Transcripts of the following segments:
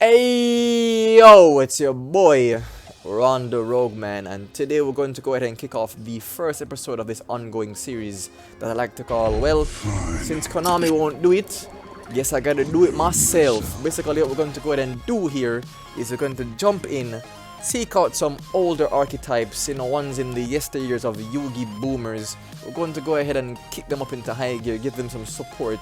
Hey yo, it's your boy rondarogueman, and today we're going to go ahead and kick off the first episode of this ongoing series that I like to call, well, since Konami won't do it, guess I gotta do it myself. Basically what we're going to go ahead and do here is we're going to jump in, seek out some older archetypes, ones in the yesteryears of Yugi boomers. We're going to go ahead and kick them up into high gear, give them some support,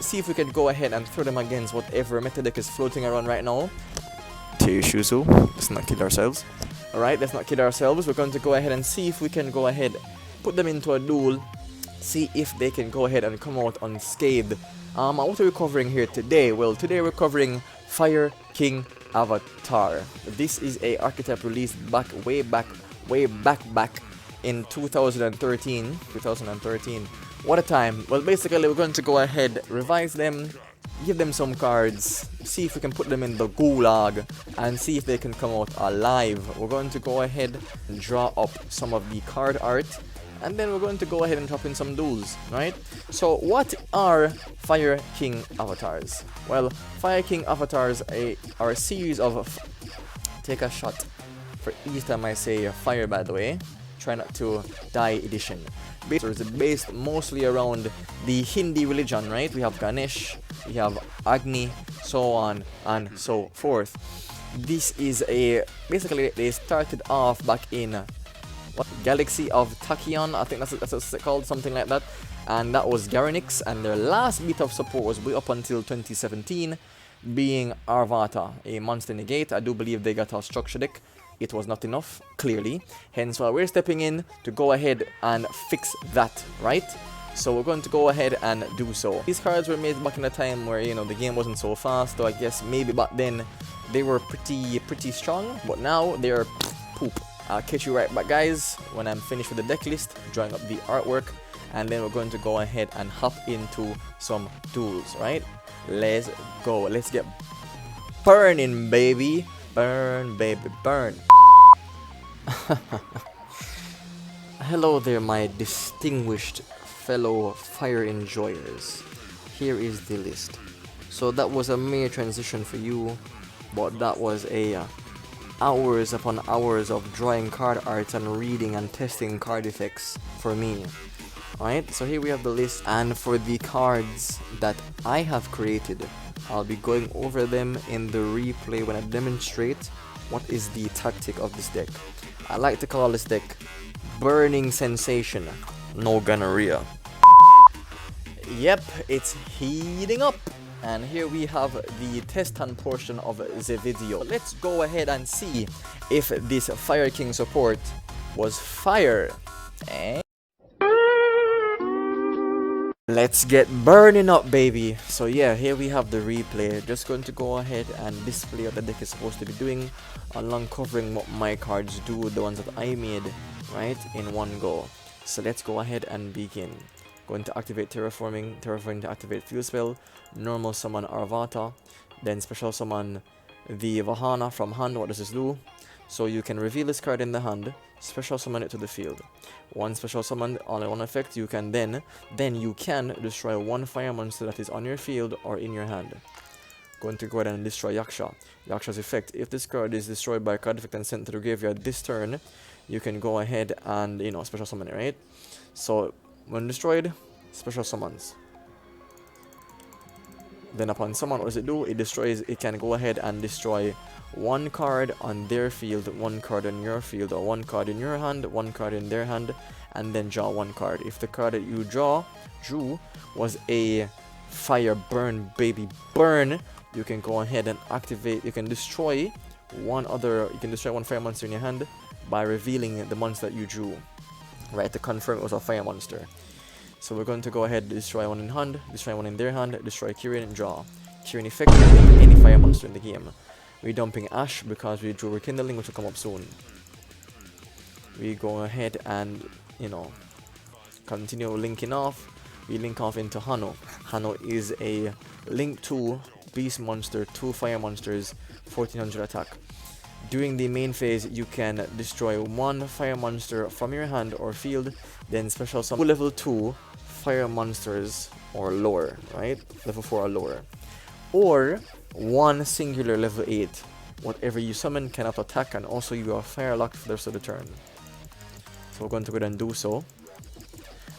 see if we can go ahead and throw them against whatever meta deck is floating around right now. Teishusu, let's not kid ourselves. Alright, let's not kid ourselves. We're going to go ahead and see if we can go ahead, put them into a duel, see if they can go ahead and come out unscathed. What are we covering here today? Well, today we're covering Fire King Avatar. This is a archetype released way back in 2013. What a time. Well, basically we're going to go ahead, revise them, give them some cards, see if we can put them in the gulag, and see if they can come out alive. We're going to go ahead and draw up some of the card art, and then we're going to go ahead and drop in some duels, right? So what are Fire King Avatars? Well, Fire King Avatars are a series of... Take a shot for each time I say fire, by the way. Try not to die edition. It's based mostly around the Hindi religion, right? We have Ganesh, we have Agni, so on and so forth. This is basically they started off back in Galaxy of Tachyon, I think that's what it's called, something like that, and that was Garanix, and their last bit of support was way up until 2017, being Arvata, a monster negate. I do believe they got a structure deck. It was not enough, clearly, hence why we're stepping in to go ahead and fix that, right? So we're going to go ahead and do so. These cards were made back in a time where, the game wasn't so fast, so I guess maybe back then they were pretty strong, but now they're poop. I'll catch you right back, guys, when I'm finished with the deck list, drawing up the artwork, and then we're going to go ahead and hop into some duels, right? Let's go. Let's get burning, baby. Burn, baby, burn. Hello there, my distinguished fellow fire enjoyers. Here is the list. So that was a mere transition for you, but that was hours upon hours of drawing card art and reading and testing card effects for me. Alright, so here we have the list, and for the cards that I have created, I'll be going over them in the replay when I demonstrate what is the tactic of this deck. I like to call this deck Burning Sensation, no gonorrhea. Yep, it's heating up. And here we have the test hunt portion of the video. Let's go ahead and see if this Fire King support was fire. Let's get burning up, baby. So yeah, here we have the replay. Just going to go ahead and display what the deck is supposed to be doing, along covering what my cards do, the ones that I made, right, in one go. So let's go ahead and begin. Going to activate Terraforming to activate Field Spell, normal summon Arvata, then special summon the Vahana from hand. What does this do? So you can reveal this card in the hand, special summon it to the field. One special summon on one effect, you can then you can destroy one fire monster that is on your field or in your hand. Going to go ahead and destroy Yaksha. Yaksha's effect, if this card is destroyed by a card effect and sent to the graveyard this turn, you can go ahead and special summon it, right? So when destroyed, special summons. Then upon summon, what does it do? It can go ahead and destroy one card on their field, one card on your field, or one card in your hand, one card in their hand, and then draw one card. If the card that you drew was a fire burn, baby burn, you can go ahead and activate, you can destroy one fire monster in your hand by revealing the monster that you drew, right, to confirm it was a fire monster. So we're going to go ahead and destroy one in hand, destroy one in their hand, destroy Kirin and draw. Kirin effect, any fire monster in the game. We're dumping Ash because we drew Rekindling, which will come up soon. We go ahead and, continue linking off. We link off into Hano. Hano is a link 2 beast monster, 2 fire monsters, 1400 attack. During the main phase, you can destroy one fire monster from your hand or field, then special summon level 2 fire monsters or lower, right? Level 4 or lower. Or one singular level 8. Whatever you summon cannot attack, and also you are fire locked for the rest of the turn. So we're going to go ahead and do so.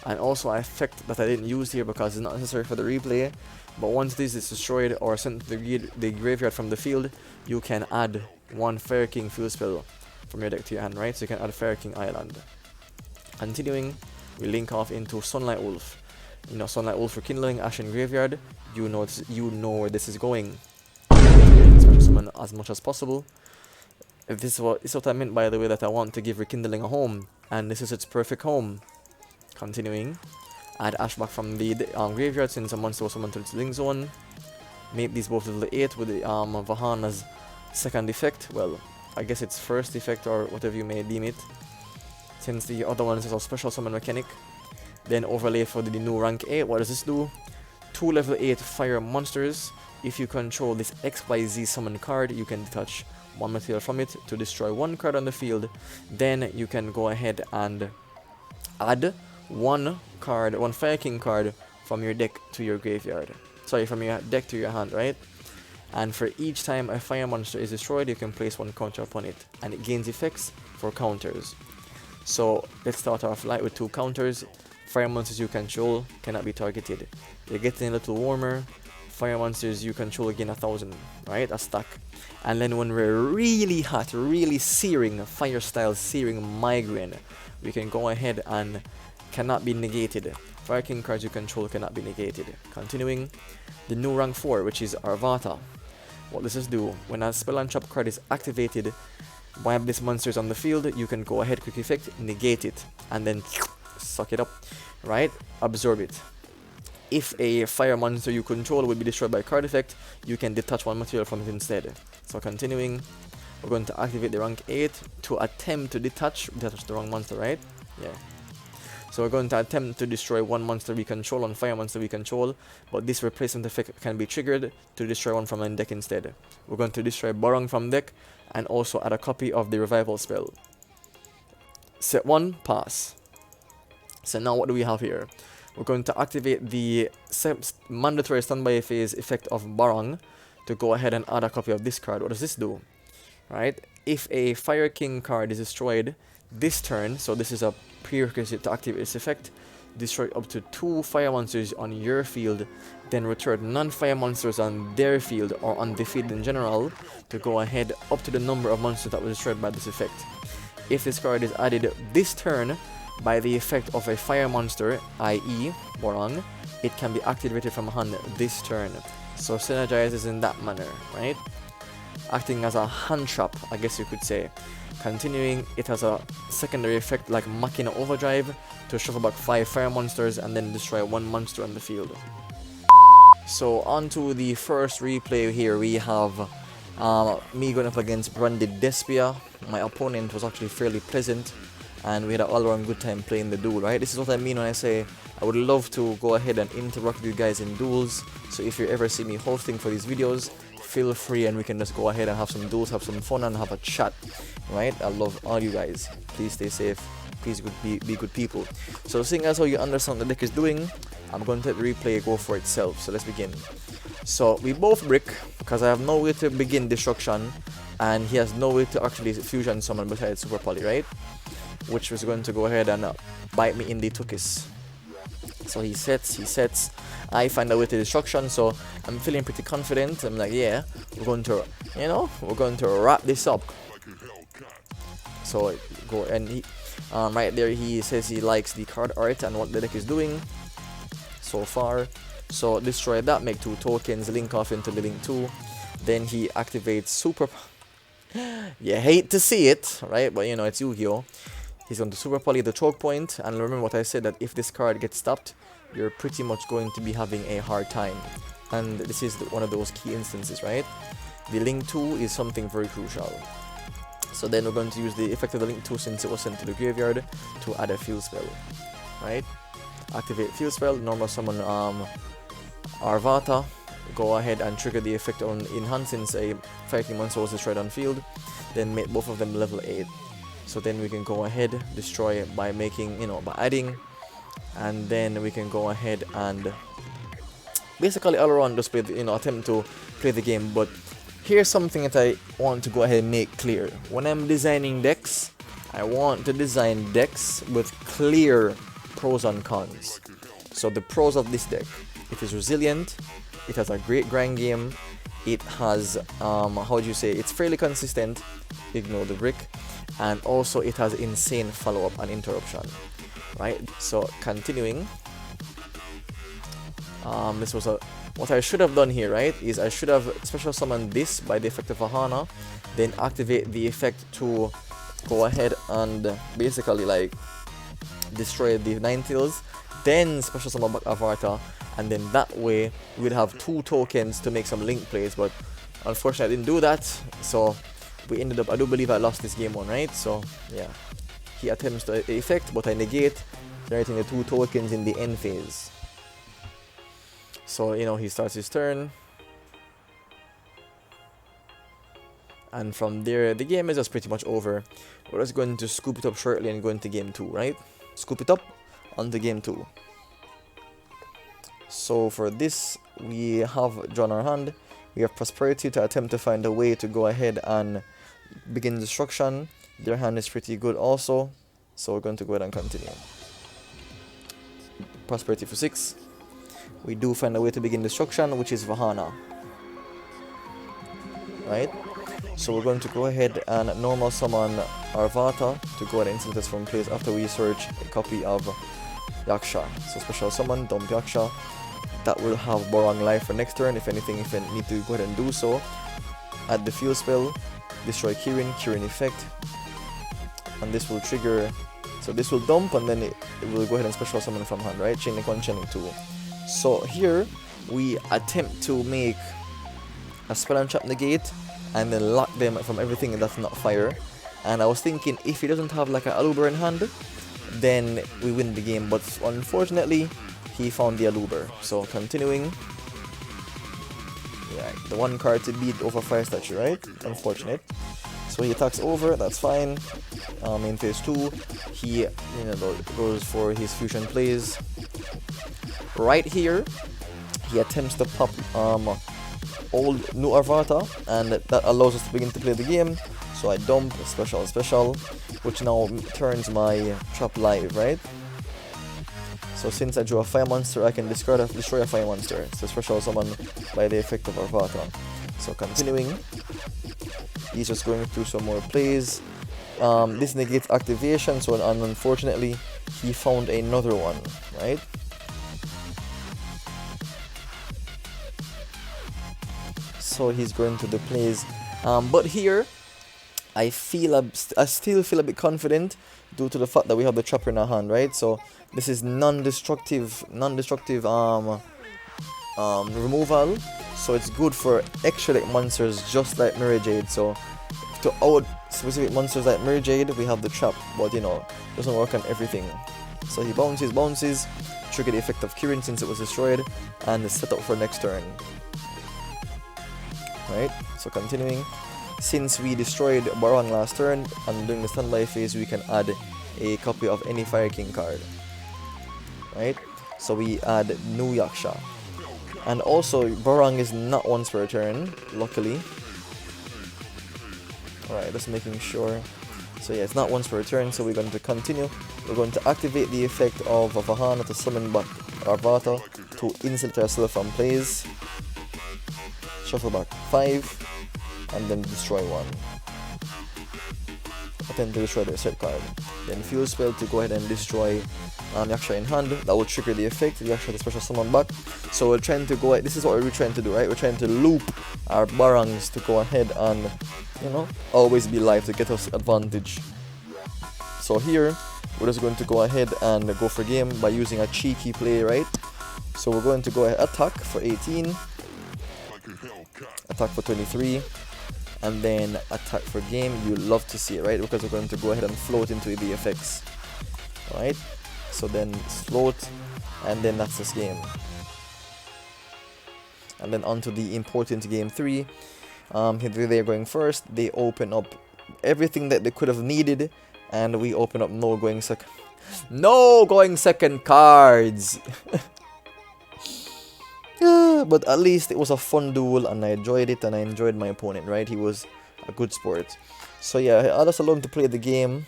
And also an effect that I didn't use here because it's not necessary for the replay, but once this is destroyed or sent to the graveyard from the field, you can add one Fire King field spell from your deck to your hand, right? So you can add Fire King Island. Continuing, we link off into Sunlight Wolf. You know, Sunlight Wolf for Kindling, Ashen Graveyard. You know where this is going. Special summon as much as possible. If this is what I meant by the way that I want to give Rekindling a home, and this is its perfect home. Continuing, add Ash back from the graveyard since a monster was summoned to its link zone. Make these both level 8 with the Vahana's second effect. Well, I guess it's first effect or whatever you may deem it, since the other one is a special summon mechanic. Then overlay for the new rank 8. What does this do? 2 level 8 fire monsters. If you control this XYZ summon card, you can detach one material from it to destroy one card on the field. Then you can go ahead and add one Fire King card from your deck to your graveyard. Sorry, from your deck to your hand, right? And for each time a fire monster is destroyed, you can place one counter upon it, and it gains effects for counters. So let's start off light with 2 counters. Fire monsters you control cannot be targeted. You're getting a little warmer. Fire monsters you control again 1,000, right? A stack. And then when we're really hot, really searing, fire style searing migraine, we can go ahead and cannot be negated. Fire King cards you control cannot be negated. Continuing, the new rank 4, which is Arvata. What does this do? When a spell and trap card is activated while this monster is on the field, you can go ahead, quick effect, negate it, and then suck it up, right? Absorb it. If a fire monster you control will be destroyed by a card effect, you can detach one material from it instead. So continuing, we're going to activate the rank 8 to attempt to detach the wrong monster, right? Yeah. So we're going to attempt to destroy one monster we control on fire monster we control, but this replacement effect can be triggered to destroy one from our deck instead. We're going to destroy Borong from deck and also add a copy of the revival spell. Set 1, pass. So now what do we have here? We're going to activate the mandatory standby phase effect of Borong to go ahead and add a copy of this card. What does this do? Right? If a Fire King card is destroyed this turn, so this is a prerequisite to activate this effect, destroy up to 2 fire monsters on your field, then return non-fire monsters on their field or on the field in general to go ahead up to the number of monsters that were destroyed by this effect. If this card is added this turn by the effect of a fire monster, i.e. Borong, it can be activated from hand this turn. So synergizes in that manner, right? Acting as a hand trap, I guess you could say. Continuing, it has a secondary effect like Machina Overdrive to shuffle back 5 fire monsters and then destroy 1 monster on the field. So on to the first replay here, we have me going up against Branded Despia. My opponent was actually fairly pleasant and we had an all-around good time playing the duel, right? This is what I mean when I say I would love to go ahead and interact with you guys in duels. So if you ever see me hosting for these videos, feel free and we can just go ahead and have some duels, have some fun and have a chat, right? I love all you guys. Please stay safe, please be good people. So seeing as how you understand what the deck is doing, I'm going to let the replay go for itself. So let's begin. So we both brick because I have no way to begin destruction and he has no way to actually fusion summon besides Super Poly, right? Which was going to go ahead and bite me in the tuchus. So he sets, I find a way to destruction, so I'm feeling pretty confident. I'm like, yeah, we're going to wrap this up. So go and he, right there he says he likes the card art and what the deck is doing so far. So destroy that, make 2 tokens, link off into the link 2. Then he activates Super. You hate to see it, right? But you know, it's Yu-Gi-Oh! He's going to Super Poly the choke point, and remember what I said, that if this card gets stopped, you're pretty much going to be having a hard time. And this is one of those key instances, right? The link 2 is something very crucial. So then we're going to use the effect of the link 2 since it was sent to the graveyard to add a field spell, right? Activate field spell, normal summon Arvata, go ahead and trigger the effect on in hand since a Fire King monster was destroyed on field, then make both of them level 8. So then we can go ahead, destroy it by making, by adding, and then we can go ahead and basically all around just play the, attempt to play the game. But here's something that I want to go ahead and make clear. When I'm designing decks, I want to design decks with clear pros and cons. So the pros of this deck: it is resilient, it has a great grind game, it has how do you say, it's fairly consistent, ignore the brick, and also it has insane follow-up and interruption, right? So continuing, this was what I should have done here, right, is I should have special summoned this by the effect of Vahana, then activate the effect to go ahead and basically like destroy the Ninetales, then special summon back Avarta, and then that way we'd have 2 tokens to make some link plays. But unfortunately I didn't do that, so we ended up, I do believe I lost this game 1, right? So yeah, he attempts the effect, but I negate, generating the 2 tokens in the end phase. So he starts his turn, and from there the game is just pretty much over. We're just going to scoop it up shortly and go into game 2, right? Scoop it up onto game 2. So for this, we have drawn our hand. We have Prosperity to attempt to find a way to go ahead and begin destruction. Their hand is pretty good also, so we're going to go ahead and continue. Prosperity for 6. We do find a way to begin destruction, which is Vahana, right? So we're going to go ahead and normal summon our Vata to go ahead and insert us from place after we search a copy of Yaksha. So special summon, dump Yaksha. That will have Borang life for next turn. If anything, if I need to go ahead and do so. Add the field spell, destroy Kirin effect. And this will trigger, so this will dump and then it will go ahead and special summon from hand, right? Chaining 1, chaining 2. So here, we attempt to make a spell and trap negate and then lock them from everything that's not fire. And I was thinking, if he doesn't have like an Aluber in hand, then we win the game. But unfortunately, he found the Aluber. So continuing. Yeah, the 1 card to beat over fire statue, right? Unfortunate. So he attacks over, that's fine. In phase 2, he goes for his fusion plays. Right here, he attempts to pop old new Arvata, and that allows us to begin to play the game. So I dump special, which now turns my trap live, right? So since I drew a fire monster, I can destroy a fire monster. So special summon by the effect of Arvata. So continuing, he's just going through some more plays. This negates activation, so unfortunately he found another one, right? So he's going to the plays, but here I still feel a bit confident due to the fact that we have the trapper in our hand, right? So this is non-destructive removal, so it's good for extra deck monsters just like Mirror Jade. So to out specific monsters like Mirror Jade, we have the trap, but doesn't work on everything. So he bounces, trigger the effect of Kirin since it was destroyed, and is set up for next turn. Right, so continuing, since we destroyed Barang last turn, and during the standby phase we can add a copy of any Fire King card, right? So we add new Yaksha, and also Barang is not once per turn, luckily. Alright, just making sure. So yeah, it's not once per turn, so we're going to continue. We're going to activate the effect of Vahana to summon back Arvata to insult ourselves from plays. Shuffle back 5, and then destroy 1. Attempt to destroy the set card. Then fuel spell to go ahead and destroy Yaksha in hand. That will trigger the effect. Yaksha the special summon back. So we're trying to go. This is what we're trying to do, right? We're trying to loop our Barangs to go ahead and always be live to get us advantage. So here we're just going to go ahead and go for game by using a cheeky play, right? So we're going to go ahead attack for 18. Attack for 23, and then attack for game. You love to see it, right? Because we're going to go ahead and float into the effects. Alright, so then float, and then that's this game. And then onto the important game 3. Here they're going first. They open up everything that they could have needed, and we open up no going second cards. But at least it was a fun duel, and I enjoyed it, and I enjoyed my opponent, right? He was a good sport. So yeah, I just allowed him to play the game,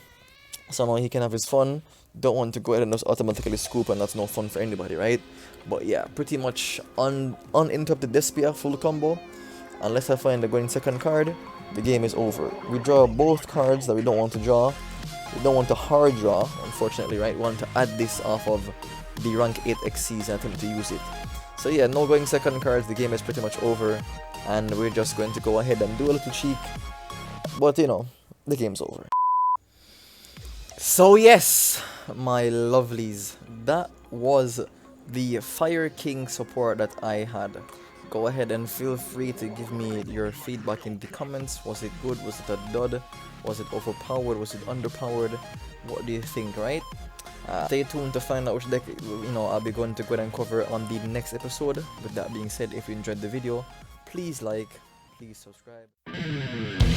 so now he can have his fun. Don't want to go ahead and just automatically scoop, and that's no fun for anybody, right? But yeah, pretty much uninterrupted Despia full combo. Unless I find a going second card, the game is over. We draw both cards that we don't want to draw. We don't want to hard draw, unfortunately, right? We want to add this off of the rank 8 XCs and attempt to use it. So yeah, no going second cards, the game is pretty much over, and we're just going to go ahead and do a little cheek, but you know, the game's over. So yes, my lovelies, that was the Fire King support that I had. Go ahead and feel free to give me your feedback in the comments. Was it good? Was it a dud? Was it overpowered? Was it underpowered? What do you think, right? Stay tuned to find out which deck, I'll be going to go ahead and cover on the next episode. With that being said, if you enjoyed the video, please like, please subscribe.